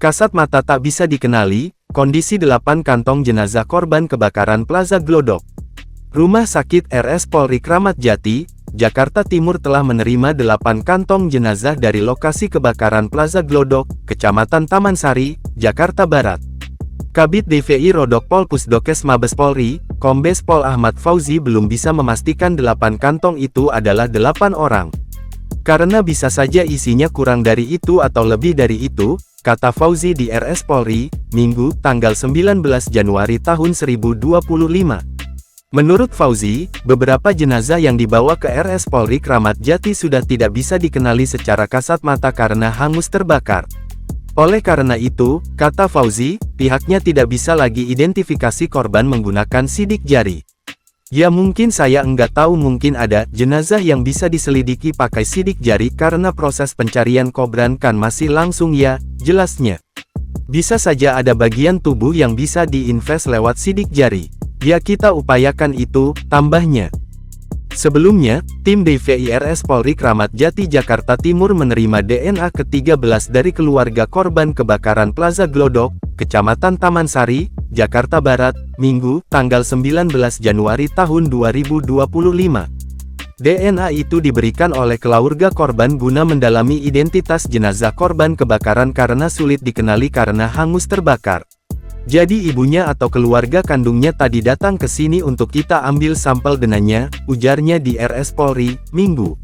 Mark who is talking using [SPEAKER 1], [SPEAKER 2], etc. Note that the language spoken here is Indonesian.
[SPEAKER 1] Kasat mata tak bisa dikenali, kondisi 8 kantong jenazah korban kebakaran Plaza Glodok. Rumah Sakit RS Polri Kramat Jati, Jakarta Timur telah menerima 8 kantong jenazah dari lokasi kebakaran Plaza Glodok, Kecamatan Taman Sari, Jakarta Barat. Kabid DVI Rodok Pol Pusdokes Mabes Polri, Kombes Pol Ahmad Fauzi belum bisa memastikan 8 kantong itu adalah 8 orang. Karena bisa saja isinya kurang dari itu atau lebih dari itu, kata Fauzi di RS Polri, Minggu, tanggal 19 Januari tahun 2025. Menurut Fauzi, beberapa jenazah yang dibawa ke RS Polri Kramat Jati sudah tidak bisa dikenali secara kasat mata karena hangus terbakar. Oleh karena itu, kata Fauzi, pihaknya tidak bisa lagi identifikasi korban menggunakan sidik jari. Ya mungkin saya enggak tahu, mungkin ada jenazah yang bisa diselidiki pakai sidik jari karena proses pencarian korban kan masih langsung ya, jelasnya. Bisa saja ada bagian tubuh yang bisa diinvest lewat sidik jari. Ya kita upayakan itu, tambahnya. Sebelumnya, tim DVI RS Polri Kramat Jati Jakarta Timur menerima DNA ke-13 dari keluarga korban kebakaran Plaza Glodok, Kecamatan Taman Sari, Jakarta Barat, Minggu, tanggal 19 Januari tahun 2025. DNA itu diberikan oleh keluarga korban guna mendalami identitas jenazah korban kebakaran karena sulit dikenali karena hangus terbakar. Jadi ibunya atau keluarga kandungnya tadi datang ke sini untuk kita ambil sampel DNA, ujarnya di RS Polri, Minggu.